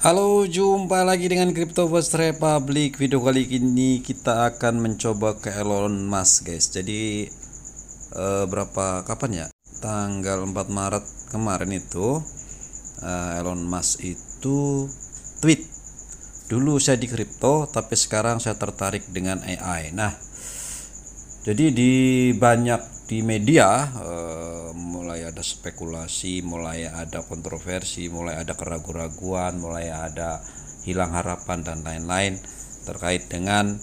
Halo, jumpa lagi dengan Crypto First Republic. Video kali ini kita akan mencoba ke Elon Musk, guys. Jadi kapan ya? Tanggal 4 Maret kemarin itu Elon Musk itu tweet. Dulu saya di kripto, tapi sekarang saya tertarik dengan AI. Nah, jadi di media mulai ada spekulasi, mulai ada kontroversi, mulai ada keraguan-raguan, mulai ada hilang harapan dan lain-lain terkait dengan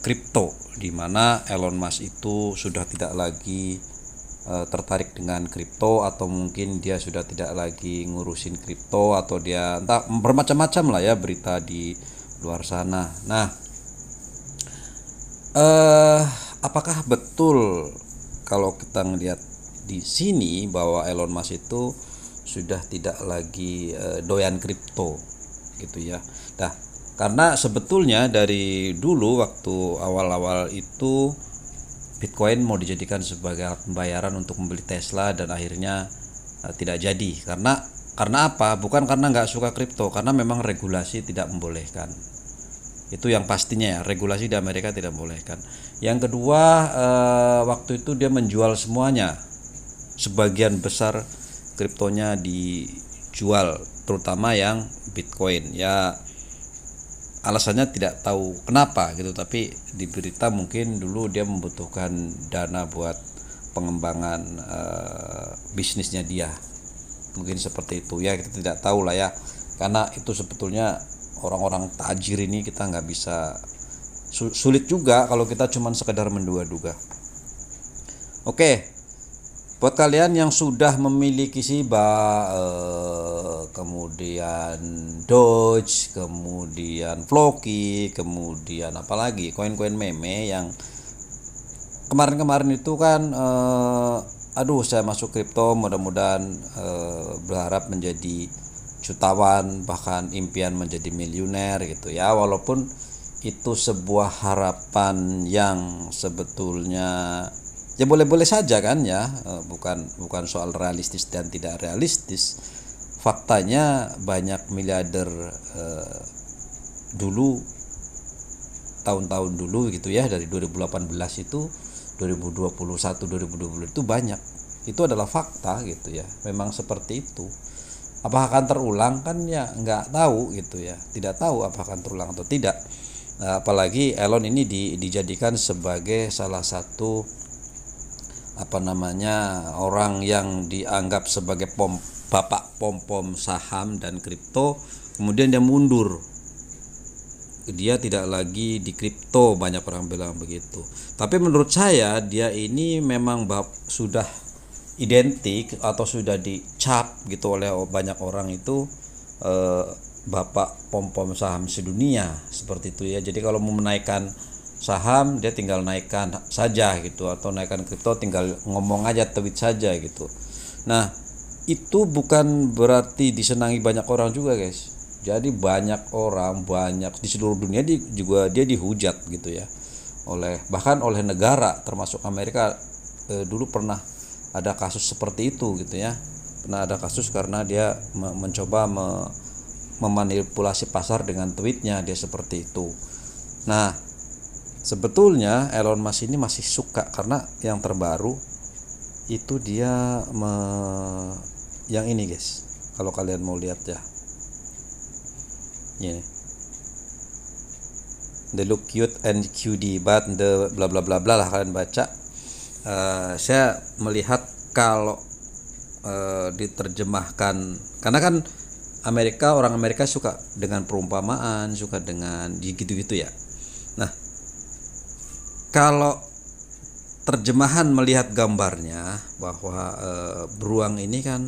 kripto, di mana Elon Musk itu sudah tidak lagi tertarik dengan kripto, atau mungkin dia sudah tidak lagi ngurusin kripto, atau dia entah bermacam-macam lah ya berita di luar sana. Nah, apakah betul kalau kita ngelihat di sini bahwa Elon Musk itu sudah tidak lagi doyan kripto gitu ya. Nah, karena sebetulnya dari dulu waktu awal-awal itu Bitcoin mau dijadikan sebagai alat pembayaran untuk membeli Tesla, dan akhirnya tidak jadi. Karena apa? Bukan karena nggak suka kripto, karena memang regulasi tidak membolehkan. Itu yang pastinya ya, regulasi di Amerika tidak membolehkan. Yang kedua, waktu itu dia menjual semuanya, sebagian besar kriptonya dijual, terutama yang Bitcoin ya. Alasannya tidak tahu kenapa gitu, tapi di berita mungkin dulu dia membutuhkan dana buat pengembangan bisnisnya dia, mungkin seperti itu ya. Kita tidak tahu lah ya, karena itu sebetulnya orang-orang tajir ini kita nggak bisa, sulit juga kalau kita cuman sekedar menduga-duga. Oke, buat kalian yang sudah memiliki Shiba, kemudian Doge, kemudian Floki, kemudian apalagi koin-koin meme yang kemarin-kemarin itu kan, saya masuk kripto, mudah-mudahan berharap menjadi jutawan, bahkan impian menjadi miliuner gitu ya. Walaupun itu sebuah harapan yang sebetulnya ya boleh-boleh saja kan ya, bukan soal realistis dan tidak realistis. Faktanya banyak miliarder dulu, tahun-tahun dulu gitu ya, dari 2018 itu 2021 2020 itu banyak. Itu adalah fakta gitu ya, memang seperti itu. Apakah akan terulang kan ya nggak tahu gitu ya, tidak tahu apakah akan terulang atau tidak. Nah, apalagi Elon ini dijadikan sebagai salah satu orang yang dianggap sebagai bapak pom saham dan kripto. Kemudian dia mundur, dia tidak lagi di kripto, banyak orang bilang begitu. Tapi menurut saya dia ini memang sudah identik atau sudah dicap gitu oleh banyak orang itu bapak pom saham sedunia, seperti itu ya. Jadi kalau mau menaikkan saham dia tinggal naikkan saja gitu, atau naikkan kripto tinggal ngomong aja, tweet saja gitu. Nah, itu bukan berarti disenangi banyak orang juga, guys. Jadi banyak di seluruh dunia dia dihujat gitu ya, bahkan oleh negara termasuk Amerika. Dulu pernah ada kasus seperti itu gitu ya. Pernah ada kasus karena dia mencoba memanipulasi pasar dengan tweetnya dia seperti itu. Nah, sebetulnya Elon Musk ini masih suka, karena yang terbaru itu dia yang ini, guys. Kalau kalian mau lihat ya, ini they look cute and cutie but the bla bla bla bla lah, kalian baca. Saya melihat kalau diterjemahkan, karena kan orang Amerika suka dengan perumpamaan, suka dengan gitu-gitu ya. Nah, kalau terjemahan melihat gambarnya bahwa beruang ini kan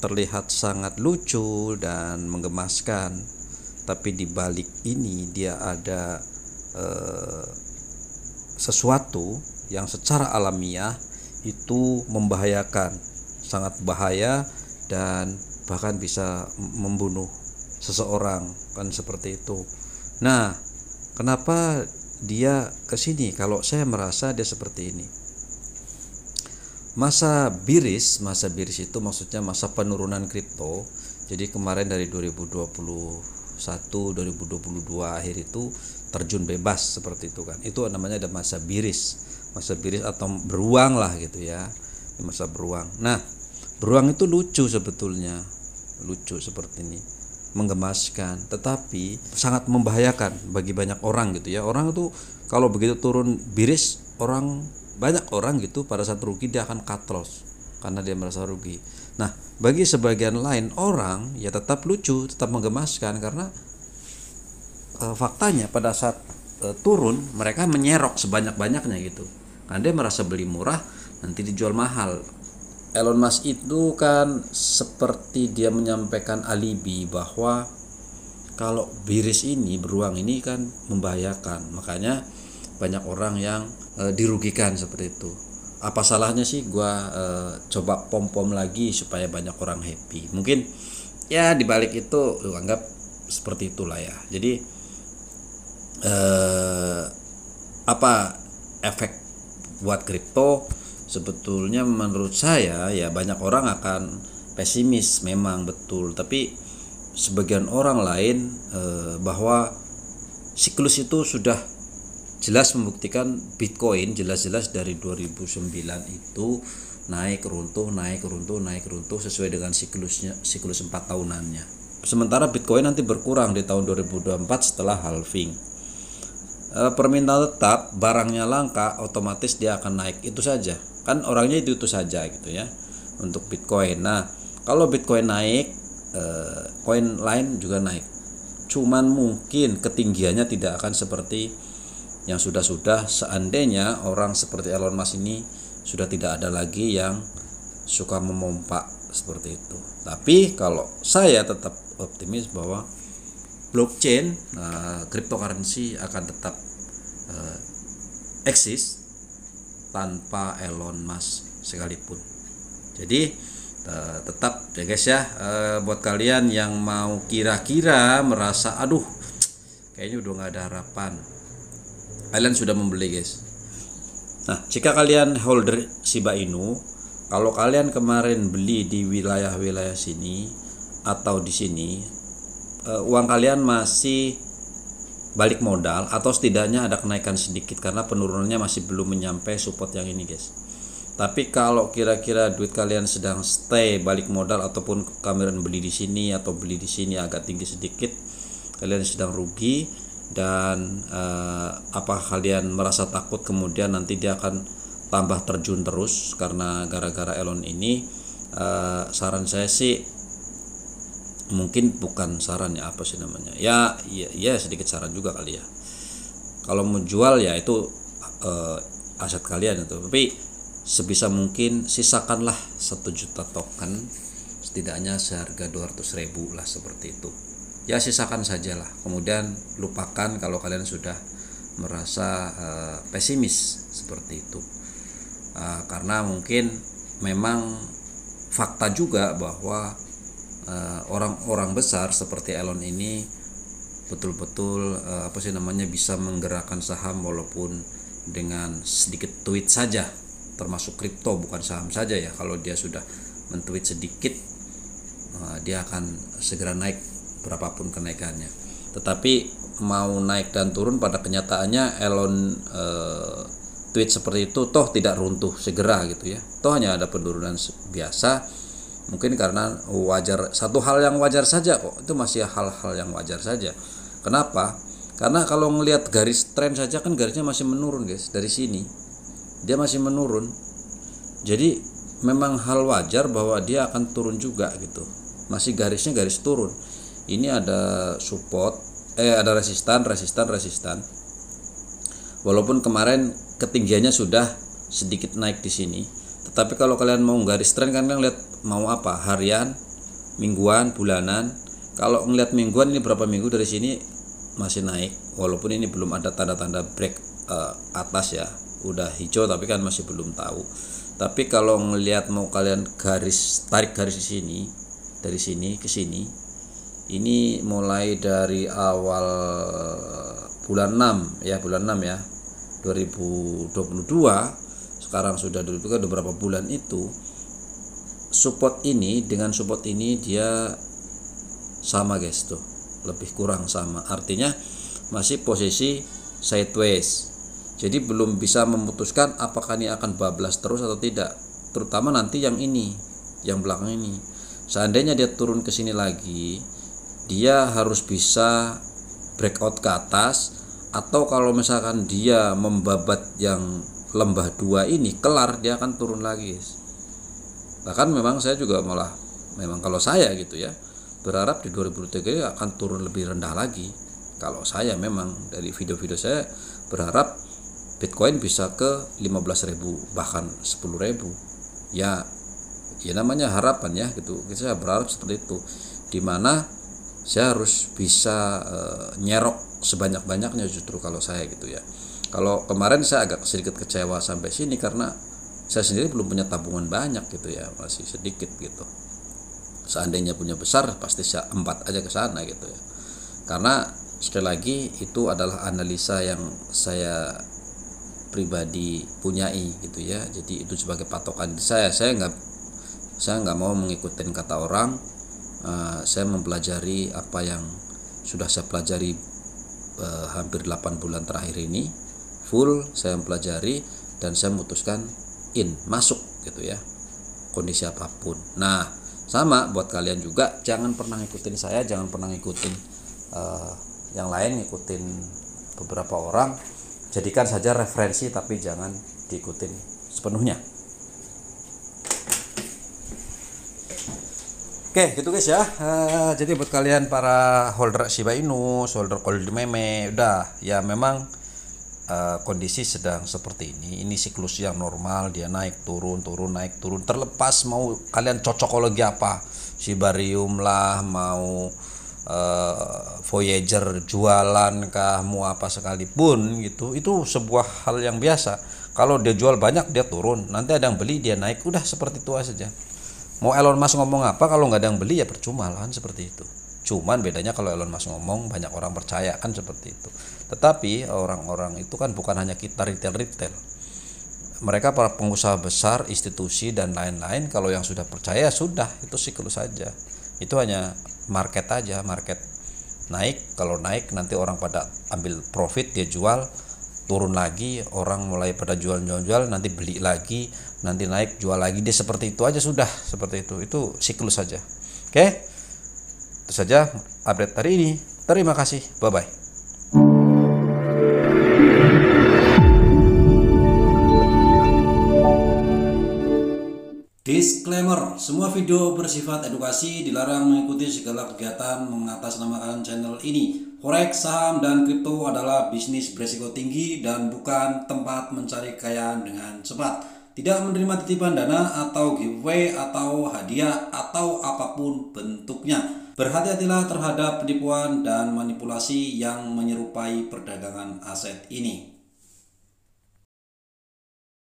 terlihat sangat lucu dan menggemaskan, tapi di balik ini dia ada sesuatu yang secara alamiah itu membahayakan, sangat bahaya, dan bahkan bisa membunuh seseorang kan, seperti itu. Nah, kenapa dia kesini? Kalau saya merasa dia seperti ini. Masa biris itu maksudnya masa penurunan kripto Jadi kemarin dari 2021 2022 akhir itu terjun bebas seperti itu kan. Itu namanya ada masa biris. Masa biris atau beruang lah gitu ya. Masa beruang. Nah, beruang itu lucu sebetulnya. Lucu seperti ini. Menggemaskan, tetapi sangat membahayakan bagi banyak orang gitu ya. Orang itu kalau begitu turun biris, banyak orang gitu pada saat rugi dia akan cut loss karena dia merasa rugi. Nah, bagi sebagian lain orang ya tetap lucu, tetap menggemaskan karena faktanya pada saat turun mereka menyerok sebanyak-banyaknya gitu. Karena dia merasa beli murah nanti dijual mahal. Elon Musk itu kan seperti dia menyampaikan alibi bahwa kalau biris ini, beruang ini kan membahayakan. Makanya banyak orang yang dirugikan seperti itu. Apa salahnya sih gua coba pom-pom lagi supaya banyak orang happy. Mungkin ya dibalik itu lu anggap seperti itulah ya. Jadi apa efek buat kripto? Sebetulnya menurut saya ya banyak orang akan pesimis memang betul, tapi sebagian orang lain bahwa siklus itu sudah jelas membuktikan Bitcoin jelas-jelas dari 2009 itu naik runtuh sesuai dengan siklus 4 tahunannya. Sementara Bitcoin nanti berkurang di tahun 2024 setelah halving. Permintaan tetap, barangnya langka, otomatis dia akan naik, itu saja. Kan orangnya itu saja gitu ya untuk Bitcoin. Nah, kalau Bitcoin naik, koin lain juga naik. Cuman mungkin ketinggiannya tidak akan seperti yang sudah-sudah, seandainya orang seperti Elon Musk ini sudah tidak ada lagi yang suka memompa seperti itu. Tapi kalau saya tetap optimis bahwa blockchain, cryptocurrency akan tetap eksis tanpa Elon Musk sekalipun. Jadi tetap ya guys ya, buat kalian yang mau kira-kira merasa aduh kayaknya udah nggak ada harapan, kalian sudah membeli guys. Nah, jika kalian holder Shiba Inu, kalau kalian kemarin beli di wilayah-wilayah sini atau di sini, uang kalian masih balik modal atau setidaknya ada kenaikan sedikit karena penurunannya masih belum menyampai support yang ini guys. Tapi kalau kira-kira duit kalian sedang stay balik modal ataupun kalian beli di sini atau beli di sini agak tinggi sedikit, kalian sedang rugi. Dan apa kalian merasa takut kemudian nanti dia akan tambah terjun terus karena gara-gara Elon ini? Saran saya sih, mungkin bukan saran ya, apa sih namanya ya sedikit saran juga kali ya, kalau mau jual ya itu aset kalian itu, tapi sebisa mungkin sisakanlah 1 juta token, setidaknya seharga 200.000 lah seperti itu ya, sisakan sajalah, kemudian lupakan kalau kalian sudah merasa pesimis seperti itu, karena mungkin memang fakta juga bahwa orang-orang besar seperti Elon ini betul-betul bisa menggerakkan saham walaupun dengan sedikit tweet saja, termasuk kripto bukan saham saja ya. Kalau dia sudah men-tweet sedikit, dia akan segera naik berapapun kenaikannya. Tetapi mau naik dan turun, pada kenyataannya Elon tweet seperti itu toh tidak runtuh segera gitu ya, toh hanya ada penurunan biasa. Mungkin karena wajar, satu hal yang wajar saja kok, itu masih hal-hal yang wajar saja. Kenapa? Karena kalau ngelihat garis tren saja kan garisnya masih menurun guys, dari sini dia masih menurun. Jadi memang hal wajar bahwa dia akan turun juga gitu, masih garisnya garis turun. Ini ada support, ada resistan. Walaupun kemarin ketinggiannya sudah sedikit naik di sini, tetapi kalau kalian mau garis tren kan kalian lihat mau apa, harian, mingguan, bulanan. Kalau ngelihat mingguan ini berapa minggu dari sini masih naik, walaupun ini belum ada tanda-tanda break atas ya, udah hijau tapi kan masih belum tahu. Tapi kalau ngelihat mau kalian tarik garis di sini, dari sini ke sini, ini mulai dari awal bulan 6 ya 2022, sekarang sudah udah berapa bulan itu. Support ini dengan support ini dia sama guys tuh, lebih kurang sama, artinya masih posisi sideways. Jadi belum bisa memutuskan apakah ini akan bablas terus atau tidak, terutama nanti yang ini, yang belakang ini. Seandainya dia turun ke sini lagi, dia harus bisa breakout ke atas, atau kalau misalkan dia membabat yang lembah 2 ini kelar, dia akan turun lagi guys. Bahkan memang saya juga malah, memang kalau saya gitu ya, berharap di 2023 akan turun lebih rendah lagi. Kalau saya memang dari video-video saya berharap Bitcoin bisa ke 15.000 bahkan 10.000. Ya namanya harapan ya gitu. Saya berharap seperti itu. Dimana saya harus bisa nyerok sebanyak-banyaknya justru kalau saya gitu ya. Kalau kemarin saya agak sedikit kecewa sampai sini karena saya sendiri belum punya tabungan banyak gitu ya, masih sedikit gitu. Seandainya punya besar pasti saya empat aja ke sana gitu ya. Karena sekali lagi itu adalah analisa yang saya pribadi punyai gitu ya. Jadi itu sebagai patokan saya nggak mau mengikuti kata orang. Saya mempelajari apa yang sudah saya pelajari hampir 8 bulan terakhir ini, full saya mempelajari dan saya memutuskan masuk gitu ya, kondisi apapun. Nah sama buat kalian juga, jangan pernah ngikutin saya, jangan pernah ngikutin yang lain, ngikutin beberapa orang. Jadikan saja referensi tapi jangan diikutin sepenuhnya. Oke gitu guys ya. Jadi buat kalian para holder Shiba Inu, holder Cold Meme, udah ya memang kondisi sedang seperti ini. Ini siklus yang normal, dia naik turun naik turun, terlepas mau kalian cocokologi apa, Shibarium lah, mau Voyager jualan kah, mau apa sekalipun gitu, itu sebuah hal yang biasa. Kalau dia jual banyak dia turun, nanti ada yang beli dia naik, udah seperti itu saja. Mau Elon Musk ngomong apa, kalau nggak ada yang beli ya percuma lah, seperti itu. Cuman bedanya kalau Elon Musk ngomong banyak orang percaya kan seperti itu. Tetapi orang-orang itu kan bukan hanya kita retail, mereka para pengusaha besar, institusi dan lain-lain, kalau yang sudah percaya sudah, itu siklus saja. Itu hanya market aja, market naik, kalau naik nanti orang pada ambil profit, dia jual, turun lagi, orang mulai pada jual, nanti beli lagi, nanti naik jual lagi, dia seperti itu aja sudah, seperti itu siklus saja. Oke, itu saja update hari ini. Terima kasih, bye bye. Disclaimer, semua video bersifat edukasi, dilarang mengikuti segala kegiatan mengatasnamakan channel ini. Forex, saham, dan kripto adalah bisnis beresiko tinggi dan bukan tempat mencari kekayaan dengan cepat. Tidak menerima titipan dana atau giveaway atau hadiah atau apapun bentuknya. Berhati-hatilah terhadap penipuan dan manipulasi yang menyerupai perdagangan aset ini.